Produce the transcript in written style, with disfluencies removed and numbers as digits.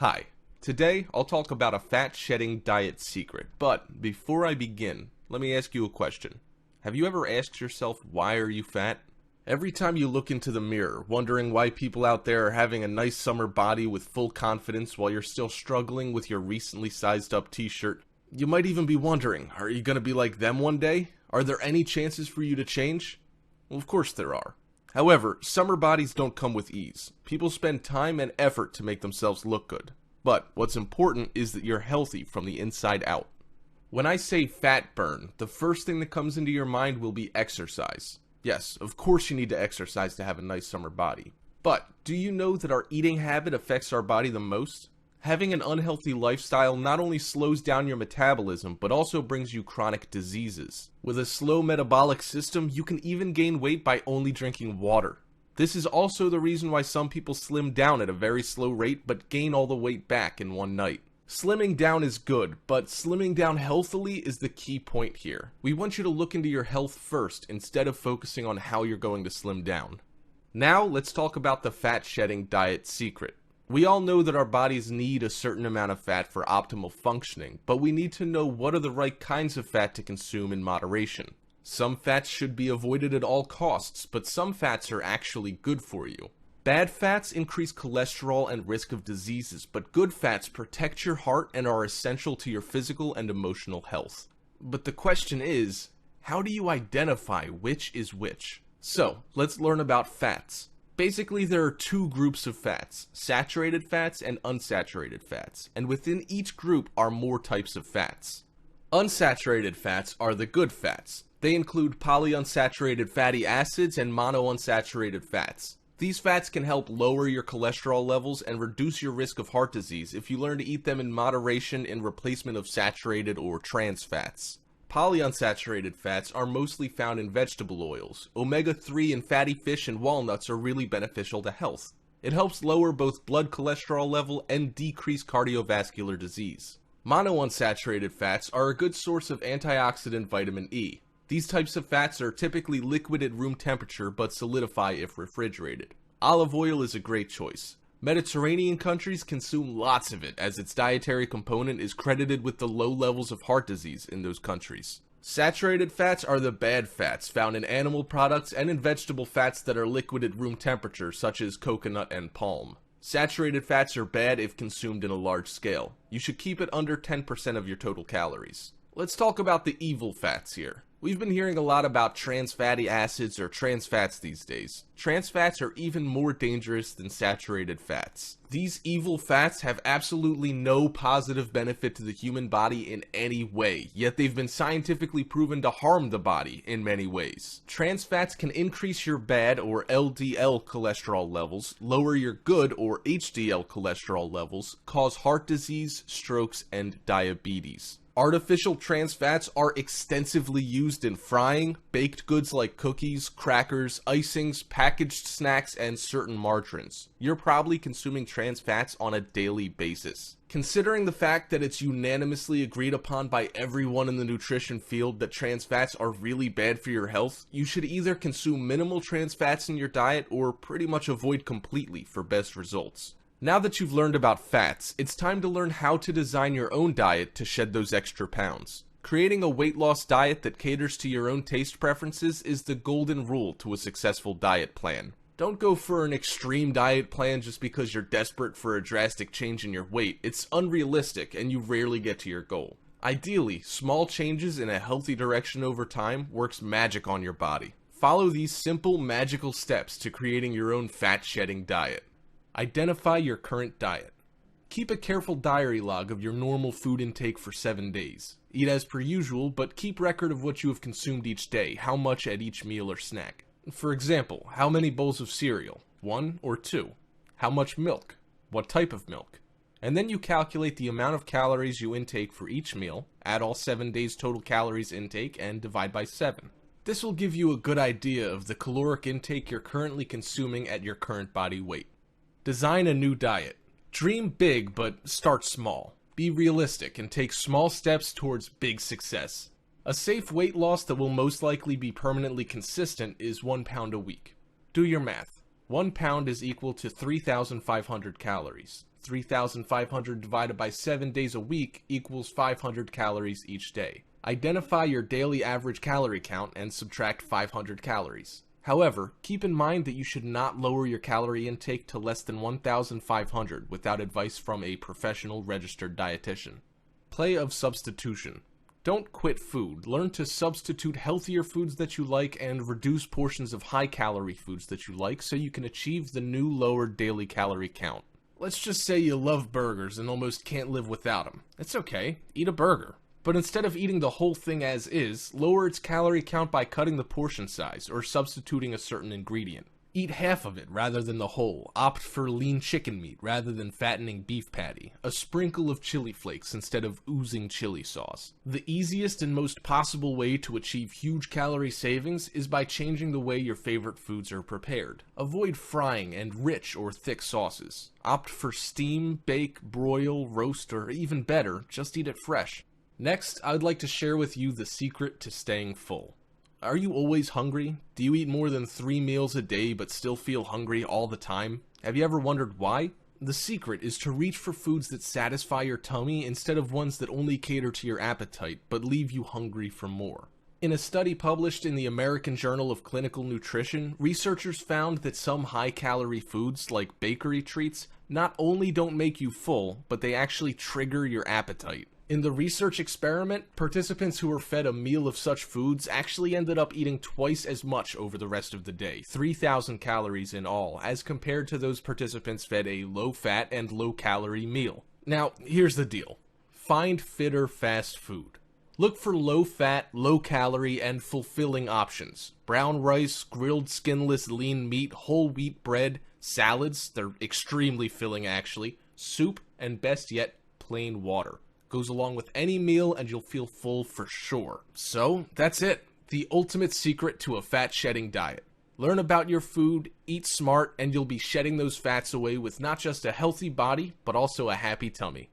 Hi, today I'll talk about a fat shedding diet secret, but before I begin, let me ask you a question. Have you ever asked yourself, why are you fat? Every time you look into the mirror, wondering why people out there are having a nice summer body with full confidence while you're still struggling with your recently sized up t-shirt, you might even be wondering, are you gonna be like them one day? Are there any chances for you to change? Well, of course there are. However, summer bodies don't come with ease. People spend time and effort to make themselves look good. But what's important is that you're healthy from the inside out. When I say fat burn, the first thing that comes into your mind will be exercise. Yes, of course you need to exercise to have a nice summer body. But do you know that our eating habit affects our body the most? Having an unhealthy lifestyle not only slows down your metabolism, but also brings you chronic diseases. With a slow metabolic system, you can even gain weight by only drinking water. This is also the reason why some people slim down at a very slow rate, but gain all the weight back in one night. Slimming down is good, but slimming down healthily is the key point here. We want you to look into your health first, instead of focusing on how you're going to slim down. Now, let's talk about the fat shedding diet secret. We all know that our bodies need a certain amount of fat for optimal functioning, but we need to know what are the right kinds of fat to consume in moderation. Some fats should be avoided at all costs, but some fats are actually good for you. Bad fats increase cholesterol and risk of diseases, but good fats protect your heart and are essential to your physical and emotional health. But the question is, how do you identify which is which? So, let's learn about fats. Basically, there are two groups of fats, saturated fats and unsaturated fats, and within each group are more types of fats. Unsaturated fats are the good fats. They include polyunsaturated fatty acids and monounsaturated fats. These fats can help lower your cholesterol levels and reduce your risk of heart disease if you learn to eat them in moderation in replacement of saturated or trans fats. Polyunsaturated fats are mostly found in vegetable oils. Omega-3 in fatty fish and walnuts are really beneficial to health. It helps lower both blood cholesterol level and decrease cardiovascular disease. Monounsaturated fats are a good source of antioxidant vitamin E. These types of fats are typically liquid at room temperature but solidify if refrigerated. Olive oil is a great choice. Mediterranean countries consume lots of it, as its dietary component is credited with the low levels of heart disease in those countries. Saturated fats are the bad fats found in animal products and in vegetable fats that are liquid at room temperature, such as coconut and palm. Saturated fats are bad if consumed in a large scale. You should keep it under 10% of your total calories. Let's talk about the evil fats here. We've been hearing a lot about trans fatty acids or trans fats these days. Trans fats are even more dangerous than saturated fats. These evil fats have absolutely no positive benefit to the human body in any way, yet they've been scientifically proven to harm the body in many ways. Trans fats can increase your bad or LDL cholesterol levels, lower your good or HDL cholesterol levels, cause heart disease, strokes, and diabetes. Artificial trans fats are extensively used in frying, baked goods like cookies, crackers, icings, packaged snacks, and certain margarines. You're probably consuming trans fats on a daily basis. Considering the fact that it's unanimously agreed upon by everyone in the nutrition field that trans fats are really bad for your health, you should either consume minimal trans fats in your diet or pretty much avoid completely for best results. Now that you've learned about fats, it's time to learn how to design your own diet to shed those extra pounds. Creating a weight loss diet that caters to your own taste preferences is the golden rule to a successful diet plan. Don't go for an extreme diet plan just because you're desperate for a drastic change in your weight. It's unrealistic and you rarely get to your goal. Ideally, small changes in a healthy direction over time works magic on your body. Follow these simple, magical steps to creating your own fat-shedding diet. Identify your current diet. Keep a careful diary log of your normal food intake for 7 days. Eat as per usual, but keep record of what you have consumed each day, how much at each meal or snack. For example, how many bowls of cereal? 1 or 2? How much milk? What type of milk? And then you calculate the amount of calories you intake for each meal, add all 7 days total calories intake, and divide by 7. This will give you a good idea of the caloric intake you're currently consuming at your current body weight. Design a new diet. Dream big, but start small. Be realistic and take small steps towards big success. A safe weight loss that will most likely be permanently consistent is 1 pound a week. Do your math. 1 pound is equal to 3,500 calories. 3,500 divided by 7 days a week equals 500 calories each day. Identify your daily average calorie count and subtract 500 calories. However, keep in mind that you should not lower your calorie intake to less than 1,500 without advice from a professional registered dietitian. Play of substitution. Don't quit food. Learn to substitute healthier foods that you like and reduce portions of high-calorie foods that you like so you can achieve the new lower daily calorie count. Let's just say you love burgers and almost can't live without them. It's okay. Eat a burger. But instead of eating the whole thing as is, lower its calorie count by cutting the portion size or substituting a certain ingredient. Eat half of it rather than the whole. Opt for lean chicken meat rather than fattening beef patty. A sprinkle of chili flakes instead of oozing chili sauce. The easiest and most possible way to achieve huge calorie savings is by changing the way your favorite foods are prepared. Avoid frying and rich or thick sauces. Opt for steam, bake, broil, roast, or even better, just eat it fresh. Next, I'd like to share with you the secret to staying full. Are you always hungry? Do you eat more than 3 meals a day but still feel hungry all the time? Have you ever wondered why? The secret is to reach for foods that satisfy your tummy instead of ones that only cater to your appetite but leave you hungry for more. In a study published in the American Journal of Clinical Nutrition, researchers found that some high-calorie foods, like bakery treats, not only don't make you full, but they actually trigger your appetite. In the research experiment, participants who were fed a meal of such foods actually ended up eating twice as much over the rest of the day, 3,000 calories in all, as compared to those participants fed a low-fat and low-calorie meal. Now, here's the deal. Find fitter fast food. Look for low-fat, low-calorie, and fulfilling options. Brown rice, grilled skinless lean meat, whole wheat bread, salads, they're extremely filling actually, soup, and best yet, plain water. Goes along with any meal and you'll feel full for sure. So, that's it. The ultimate secret to a fat-shedding diet. Learn about your food, eat smart, and you'll be shedding those fats away with not just a healthy body, but also a happy tummy.